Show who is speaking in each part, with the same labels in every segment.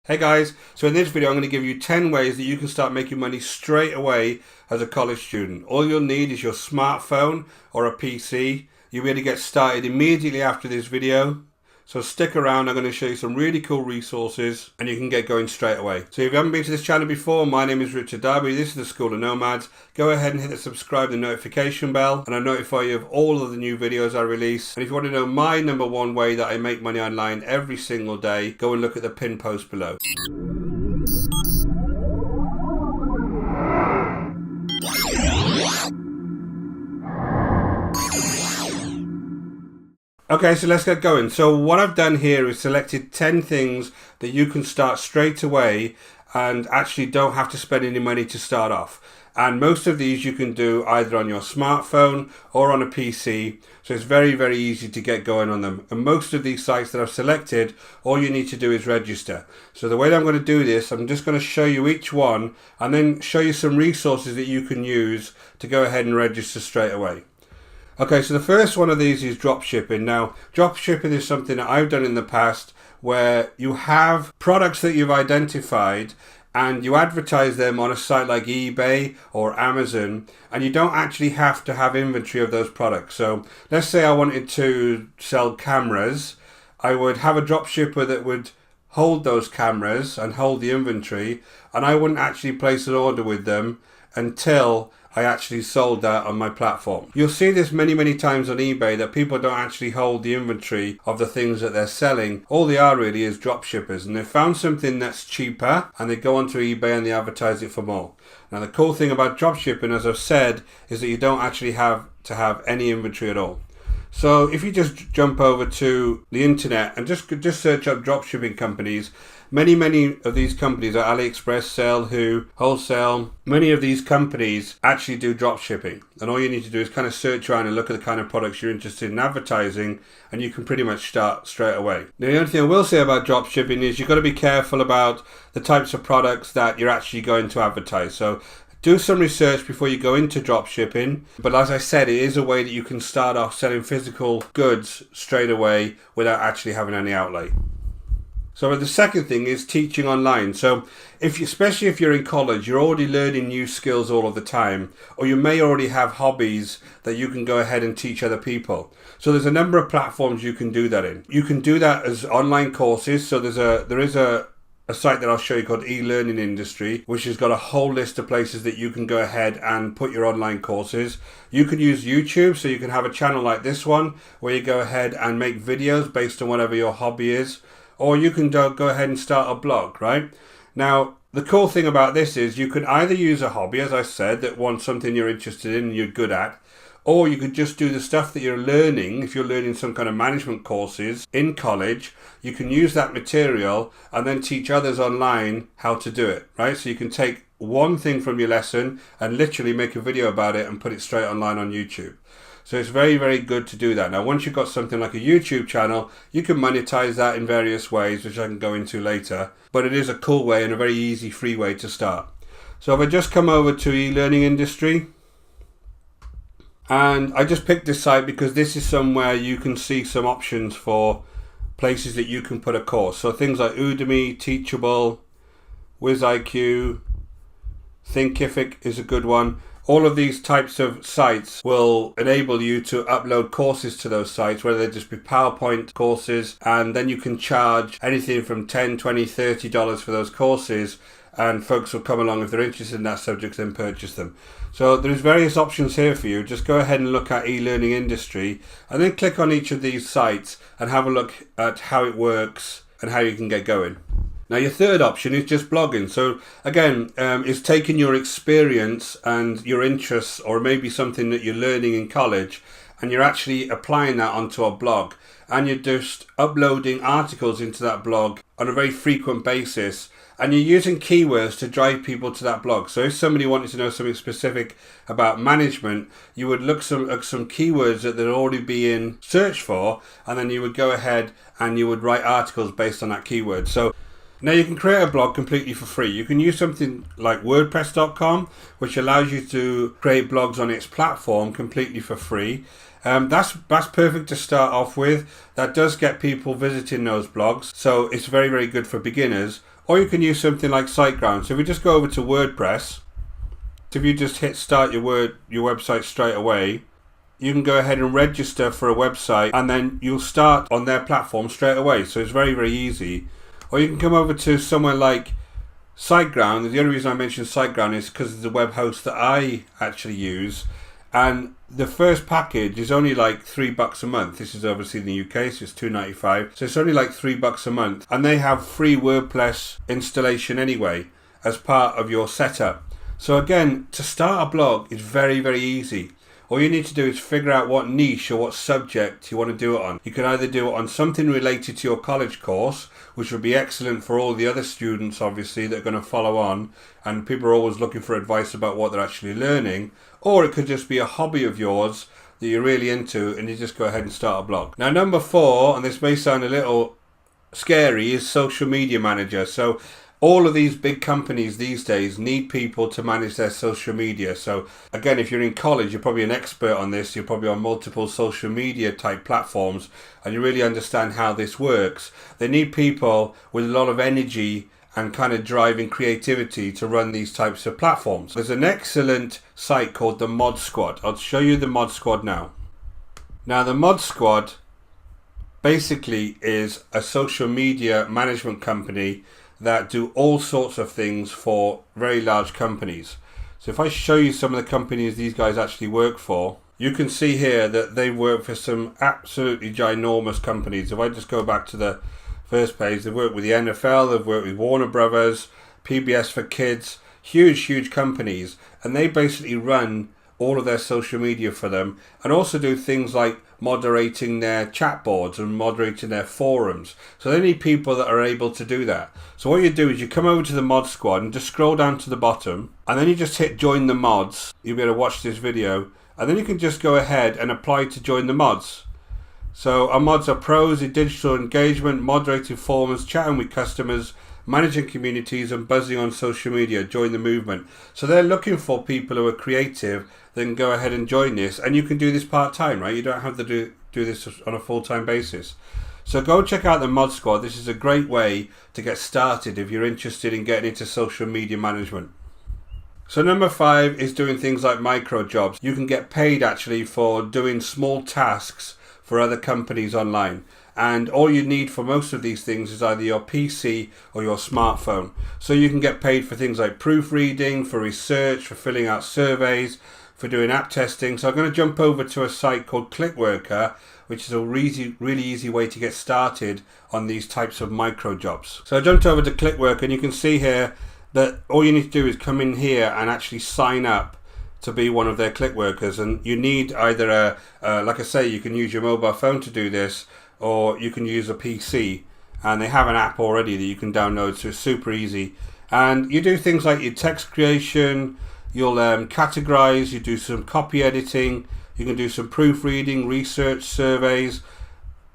Speaker 1: Hey guys, so in this video I'm going to give you 10 ways that you can start making money straight away as a college student. All you'll need is your smartphone or a PC. You'll be able to get started immediately after this video. So stick around, I'm going to show you some really cool resources and you can get going straight away. So if you haven't been to this channel before, my name is Richard Darby, this is the School of Nomads. Go ahead and hit the subscribe and notification bell and I'll notify you of all of the new videos I release. And if you want to know my number one way that I make money online every single day, go and look at the pinned post below. Okay, so let's get going. So what I've done here is selected 10 things that you can start straight away and actually don't have to spend any money to start off. And most of these you can do either on your smartphone or on a PC. So it's very, very easy to get going on them. And most of these sites that I've selected, all you need to do is register. So the way that I'm going to do this, I'm just going to show you each one and then show you some resources that you can use to go ahead and register straight away. Okay, so the first one of these is dropshipping. Now, dropshipping is something that I've done in the past where you have products that you've identified and you advertise them on a site like eBay or Amazon, and you don't actually have to have inventory of those products. So let's say I wanted to sell cameras. I would have a dropshipper that would hold those cameras and hold the inventory, and I wouldn't actually place an order with them until I actually sold that on my platform. You'll see this many times on eBay that people don't actually hold the inventory of the things that they're selling. All they are really is drop shippers, and they found something that's cheaper and they go onto eBay and they advertise it for more. Now the cool thing about drop shipping, as I've said, is that you don't actually have to have any inventory at all. So if you just jump over to the internet and just search up dropshipping companies, many of these companies are AliExpress, Sell.Who, Wholesale. Many of these companies actually do dropshipping, and all you need to do is kind of search around and look at the kind of products you're interested in advertising, and you can pretty much start straight away. Now, the only thing I will say about dropshipping is you've got to be careful about the types of products that you're actually going to advertise. So do some research before you go into dropshipping, but as I said, it is a way that you can start off selling physical goods straight away without actually having any outlay. So the second thing is teaching online. So especially if you're in college, you're already learning new skills all of the time, or you may already have hobbies that you can go ahead and teach other people. So there's a number of platforms you can do that in. You can do that as online courses. So there is a site that I'll show you called eLearning Industry, which has got a whole list of places that you can go ahead and put your online courses. You can use YouTube, so you can have a channel like this one where you go ahead and make videos based on whatever your hobby is, or you can go ahead and start a blog, right? Now, the cool thing about this is you can either use a hobby, as I said, that wants something you're interested in and you're good at, or you could just do the stuff that you're learning. If you're learning some kind of management courses in college, you can use that material and then teach others online how to do it, right? So you can take one thing from your lesson and literally make a video about it and put it straight online on YouTube. So it's very, very good to do that. Now, once you've got something like a YouTube channel, you can monetize that in various ways, which I can go into later. But it is a cool way and a very easy, free way to start. So if I just come over to eLearning Industry, and I just picked this site because this is somewhere you can see some options for places that you can put a course. So things like Udemy, Teachable, WizIQ, Thinkific is a good one. All of these types of sites will enable you to upload courses to those sites, whether they just be PowerPoint courses, and then you can charge anything from $10, $20, $30 for those courses, and folks will come along if they're interested in that subject and purchase them. So there's various options here for you. Just go ahead and look at eLearning Industry and then click on each of these sites and have a look at how it works and how you can get going. Now your third option is just blogging. So again, it's taking your experience and your interests, or maybe something that you're learning in college, and you're actually applying that onto a blog, and you're just uploading articles into that blog on a very frequent basis, and you're using keywords to drive people to that blog. So if somebody wanted to know something specific about management, you would look at some keywords that they'd already be in search for, and then you would go ahead and you would write articles based on that keyword. So now you can create a blog completely for free. You can use something like WordPress.com, which allows you to create blogs on its platform completely for free. That's perfect to start off with. That does get people visiting those blogs, so it's very, very good for beginners. Or you can use something like SiteGround. So if we just go over to WordPress, so if you just hit start your website straight away, you can go ahead and register for a website, and then you'll start on their platform straight away. So it's very, very easy. Or you can come over to somewhere like SiteGround. The only reason I mention SiteGround is because it's the web host that I actually use, and the first package is only like $3 a month. This is obviously in the UK, so it's $2.95. So it's only like $3 a month, and they have free WordPress installation anyway as part of your setup. So again, to start a blog is very, very easy. All you need to do is figure out what niche or what subject you want to do it on. You can either do it on something related to your college course, which would be excellent for all the other students, obviously, that are going to follow on, and people are always looking for advice about what they're actually learning. Or it could just be a hobby of yours that you're really into, and you just go ahead and start a blog. Now, number 4, and this may sound a little scary, is social media manager. So all of these big companies these days need people to manage their social media. So again, if you're in college, you're probably an expert on this. You're probably on multiple social media type platforms, and you really understand how this works. They need people with a lot of energy and kind of driving creativity to run these types of platforms. There's an excellent site called the Mod Squad. I'll show you the Mod Squad now. Now, the Mod Squad basically is a social media management company that do all sorts of things for very large companies. So if I show you some of the companies these guys actually work for, you can see here that they work for some absolutely ginormous companies. If I just go back to the first page, they've worked with the NFL, they've worked with Warner Brothers, PBS for Kids, huge companies, and they basically run all of their social media for them, and also do things like moderating their chat boards and moderating their forums. So they need people that are able to do that. So what you do is you come over to the Mod Squad and just scroll down to the bottom, and then you just hit join the mods. You'll be able to watch this video, and then you can just go ahead and apply to join the mods. So our mods are pros in digital engagement, moderating forums, chatting with customers, managing communities, and buzzing on social media. Join the movement. So they're looking for people who are creative. Then go ahead and join this, and you can do this part-time, right? You don't have to do this on a full-time basis. So go check out the Mod Squad. This is a great way to get started if you're interested in getting into social media management. So number 5 is doing things like micro jobs. You can get paid actually for doing small tasks for other companies online, and all you need for most of these things is either your PC or your smartphone. So you can get paid for things like proofreading, for research, for filling out surveys, for doing app testing. So I'm going to jump over to a site called ClickWorker, which is a really easy way to get started on these types of micro jobs. So I jumped over to ClickWorker, and you can see here that all you need to do is come in here and actually sign up to be one of their ClickWorkers. And you need either like I say, you can use your mobile phone to do this, or you can use a PC, and they have an app already that you can download, so it's super easy. And you do things like your text creation, you'll categorize, you do some copy editing, you can do some proofreading, research, surveys,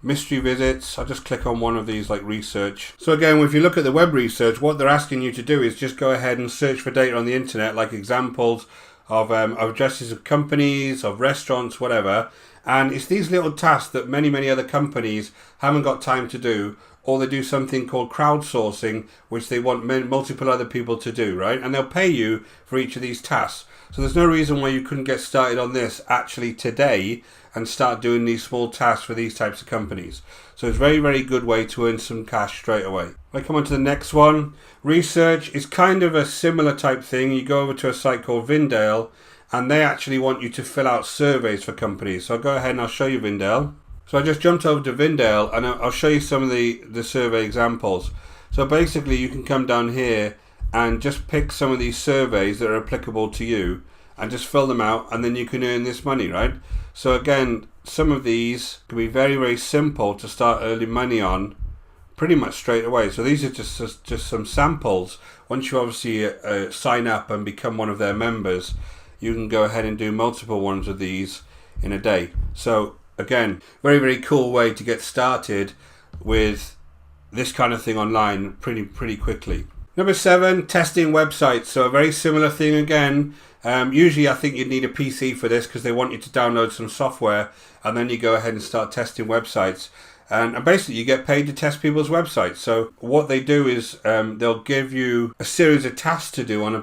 Speaker 1: mystery visits. I'll just click on one of these, like research. So again, if you look at the web research, what they're asking you to do is just go ahead and search for data on the internet, like examples of addresses of companies, of restaurants, whatever. And it's these little tasks that many other companies haven't got time to do, or they do something called crowdsourcing, which they want multiple other people to do, right? And they'll pay you for each of these tasks. So there's no reason why you couldn't get started on this actually today and start doing these small tasks for these types of companies. So it's a very good way to earn some cash straight away. If I come on to the next one, research is kind of a similar type thing. You go over to a site called Vindale, and they actually want you to fill out surveys for companies. So I'll go ahead and I'll show you Vindale. So I just jumped over to Vindale, and I'll show you some of the survey examples. So basically you can come down here and just pick some of these surveys that are applicable to you and just fill them out, and then you can earn this money, right? So again, some of these can be very simple to start earning money on pretty much straight away. So these are just some samples. Once you obviously sign up and become one of their members, you can go ahead and do multiple ones of these in a day. So again, very cool way to get started with this kind of thing online pretty quickly. Number 7, testing websites. So a very similar thing again. Usually I think you'd need a PC for this because they want you to download some software, and then you go ahead and start testing websites. And basically you get paid to test people's websites. So what they do is they'll give you a series of tasks to do on a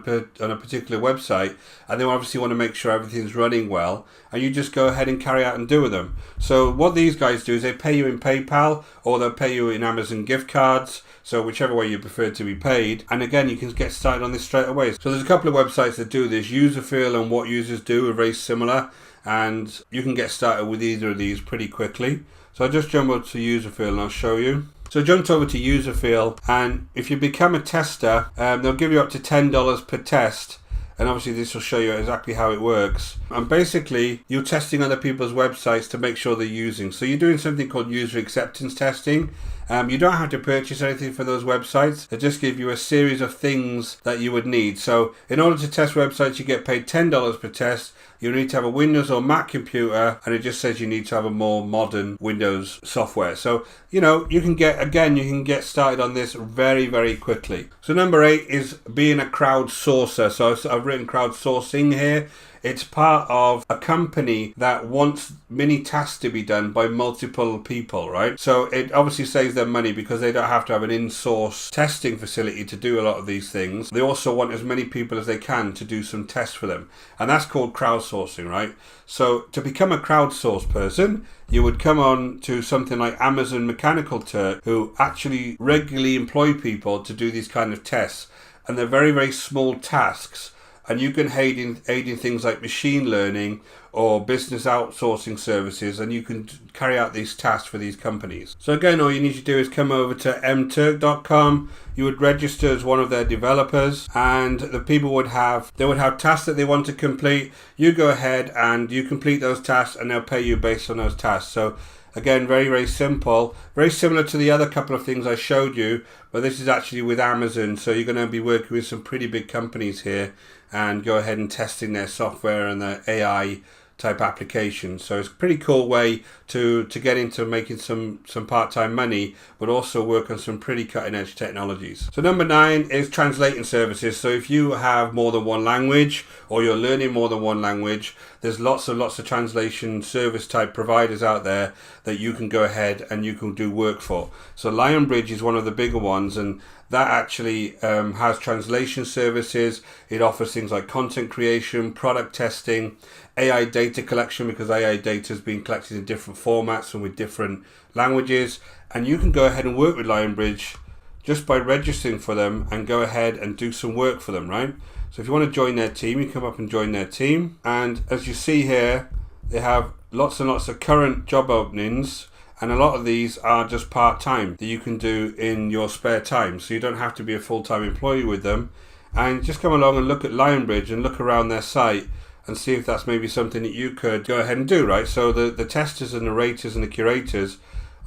Speaker 1: particular website, and they obviously want to make sure everything's running well, and you just go ahead and carry out and do with them. So what these guys do is they pay you in PayPal, or they'll pay you in Amazon gift cards, so whichever way you prefer to be paid. And again, you can get started on this straight away. So there's a couple of websites that do this. Userfeel and What Users Do are very similar, and you can get started with either of these pretty quickly. So I'll just jump over to Userfeel and I'll show you. So I jumped over to Userfeel, and if you become a tester, they'll give you up to $10 per test. And obviously this will show you exactly how it works. And basically, you're testing other people's websites to make sure they're using. So you're doing something called user acceptance testing. You don't have to purchase anything for those websites. They just give you a series of things that you would need. So in order to test websites, you get paid $10 per test. You need to have a Windows or Mac computer, and it just says you need to have a more modern Windows software. So, you can get started on this very, very quickly. So number 8 is being a crowdsourcer. So I've written crowdsourcing here. It's part of a company that wants many tasks to be done by multiple people, right? So it obviously saves them money because they don't have to have an in-source testing facility to do a lot of these things. They also want as many people as they can to do some tests for them. And that's called crowdsourcing, right? So to become a crowdsourced person, you would come on to something like Amazon Mechanical Turk, who actually regularly employ people to do these kind of tests. And they're very, very small tasks. And you can aid in things like machine learning or business outsourcing services, and you can carry out these tasks for these companies. So again, all you need to do is come over to mturk.com. You would register as one of their developers, and the people would have tasks that they want to complete. You go ahead and you complete those tasks, and they'll pay you based on those tasks. So again, very, very simple, very similar to the other couple of things I showed you, but this is actually with Amazon. So you're going to be working with some pretty big companies here and go ahead and testing their software and their AI type applications. So it's a pretty cool way to get into making some part-time money, but also work on some pretty cutting-edge technologies. So number 9 is translating services. So if you have more than one language, or you're learning more than one language, there's lots of translation service type providers out there that you can go ahead and you can do work for. So Lionbridge is one of the bigger ones, and that actually has translation services. It offers things like content creation, product testing, AI data collection, because AI data is being collected in different formats and with different languages. And you can go ahead and work with Lionbridge just by registering for them and go ahead and do some work for them, right? So if you want to join their team, you come up and join their team. And as you see here, they have lots and lots of current job openings. And a lot of these are just part-time that you can do in your spare time. So you don't have to be a full-time employee with them. And just come along and look at Lionbridge and look around their site and see if that's maybe something that you could go ahead and do, right? So the testers and the raters and the curators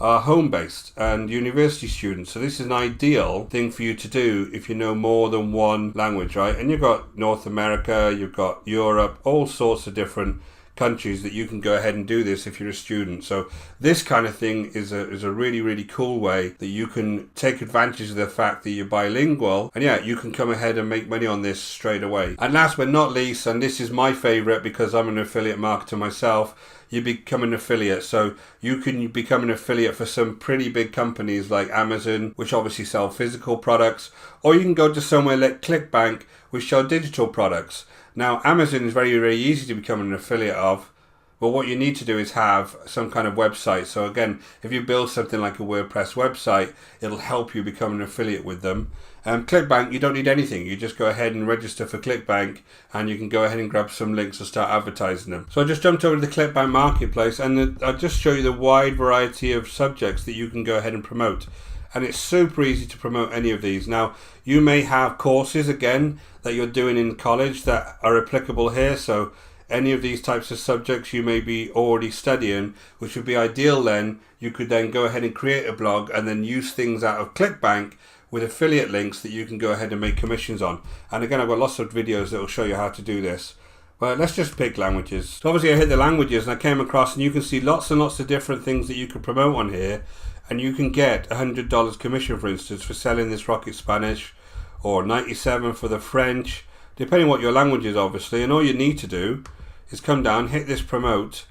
Speaker 1: are home-based and university students. So this is an ideal thing for you to do if you know more than one language, right? And you've got North America, you've got Europe, all sorts of different countries that you can go ahead and do this if you're a student. So this kind of thing is a really, really cool way that you can take advantage of the fact that you're bilingual, and yeah, you can come ahead and make money on this straight away. And last but not least, and this is my favorite because I'm an affiliate marketer myself, you become an affiliate. So you can become an affiliate for some pretty big companies like Amazon, which obviously sell physical products, or you can go to somewhere like ClickBank, which sell digital products. Now, Amazon is very, very easy to become an affiliate of, but what you need to do is have some kind of website. So again, if you build something like a WordPress website, it'll help you become an affiliate with them. ClickBank, you don't need anything. You just go ahead and register for ClickBank, and you can go ahead and grab some links and start advertising them. So I just jumped over to the ClickBank marketplace, and I'll just show you the wide variety of subjects that you can go ahead and promote. And it's super easy to promote any of these. Now, you may have courses, again, that you're doing in college that are applicable here. So any of these types of subjects you may be already studying, which would be ideal then. You could then go ahead and create a blog and then use things out of ClickBank with affiliate links that you can go ahead and make commissions on. And again, I've got lots of videos that will show you how to do this. Well, let's just pick languages. So obviously I hit the languages and I came across, and you can see lots and lots of different things that you could promote on here. And you can get $100 commission, for instance, for selling this Rocket Spanish, or 97 for the French, depending on what your language is, obviously. And all you need to do is come down, hit this promote,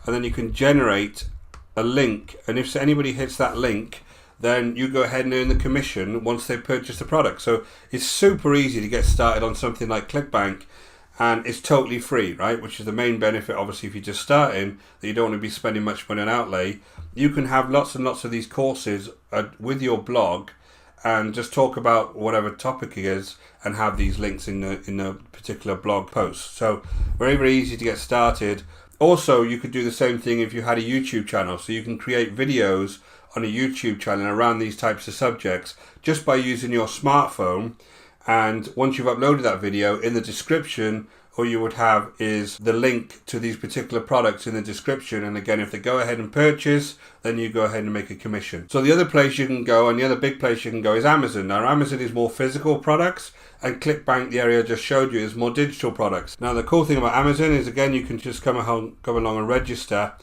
Speaker 1: and then you can generate a link, and if anybody hits that link, then you go ahead and earn the commission once they purchase the product. So it's super easy to get started on something like ClickBank, and it's totally free, right? Which is the main benefit, obviously, if you're just starting, that you don't want to be spending much money on outlay. You can have lots and lots of these courses with your blog, and just talk about whatever topic it is, and have these links in the particular blog post. So very, very easy to get started. Also, you could do the same thing if you had a YouTube channel. So you can create videos on a YouTube channel around these types of subjects just by using your smartphone. And once you've uploaded that video, in the description, all you would have is the link to these particular products in the description. And again, if they go ahead and purchase, then you go ahead and make a commission. So the other place you can go, and the other big place you can go, is Amazon. Now, Amazon is more physical products, and ClickBank, the area I just showed you, is more digital products. Now, the cool thing about Amazon is, again, you can just come along and register.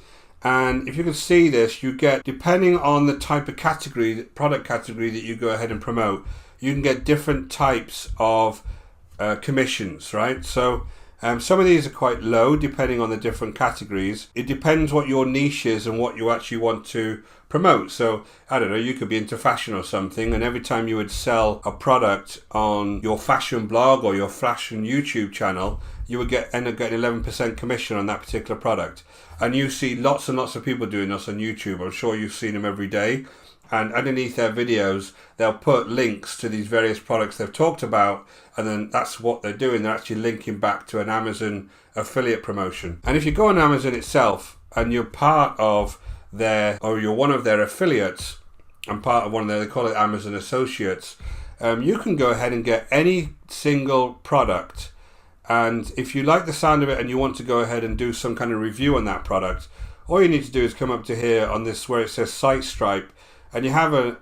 Speaker 1: And if you can see this, you get, depending on the type of category, product category that you go ahead and promote, you can get different types of commissions, right? So some of these are quite low depending on the different categories. It depends what your niche is and what you actually want to promote. So I don't know, you could be into fashion or something, and every time you would sell a product on your fashion blog or your fashion YouTube channel, you would end up getting 11% commission on that particular product. And you see lots and lots of people doing this on YouTube. I'm sure you've seen them every day. And underneath their videos, they'll put links to these various products they've talked about, and then that's what they're doing. They're actually linking back to an Amazon affiliate promotion. And if you go on Amazon itself and you're part of you're one of their affiliates and part of they call it Amazon Associates, you can go ahead and get any single product. And if you like the sound of it and you want to go ahead and do some kind of review on that product, all you need to do is come up to here on this where it says SiteStripe, and you have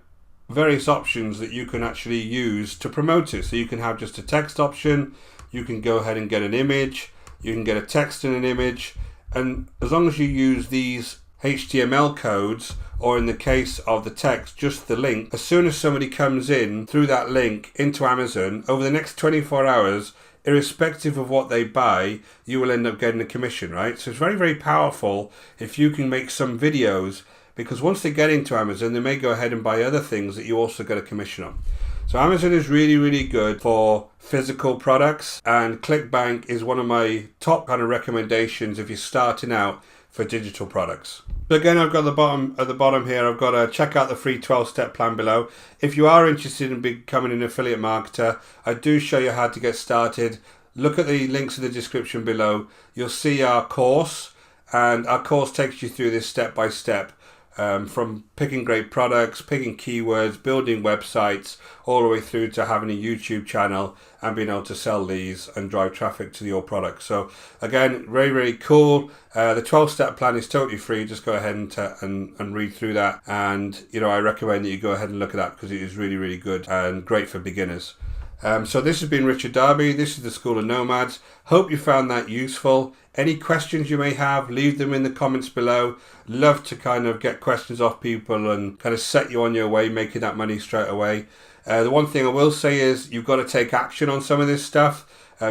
Speaker 1: various options that you can actually use to promote it. So you can have just a text option, you can go ahead and get an image, you can get a text and an image, and as long as you use these HTML codes, or in the case of the text, just the link, as soon as somebody comes in through that link into Amazon, over the next 24 hours, irrespective of what they buy, you will end up getting a commission, right? So it's very, very powerful if you can make some videos, because once they get into Amazon, they may go ahead and buy other things that you also get a commission on. So Amazon is really, really good for physical products, and ClickBank is one of my top kind of recommendations if you're starting out for digital products. So again, I've got at the bottom here, I've got to check out the free 12-step plan below. If you are interested in becoming an affiliate marketer, I do show you how to get started. Look at the links in the description below. You'll see our course, and our course takes you through this step by step. From picking great products, picking keywords, building websites, all the way through to having a YouTube channel and being able to sell these and drive traffic to your products. So again, very, very cool. The 12-step plan is totally free. Just go ahead and read through that. And I recommend that you go ahead and look at that, because it is really, really good and great for beginners. So this has been Richard Darby. This is the School of Nomads. Hope you found that useful. Any questions you may have, leave them in the comments below. Love to kind of get questions off people and kind of set you on your way, making that money straight away. The one thing I will say is you've got to take action on some of this stuff.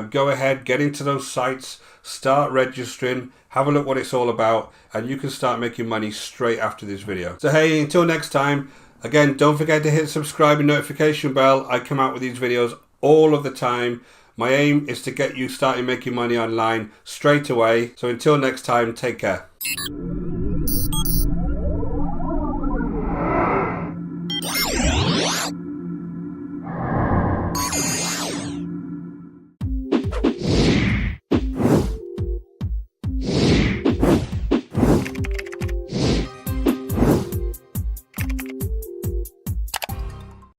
Speaker 1: Go ahead, get into those sites, start registering, have a look what it's all about, and you can start making money straight after this video. So hey, until next time, again, don't forget to hit subscribe and notification bell. I come out with these videos all of the time. My aim is to get you started making money online straight away. So until next time, take care.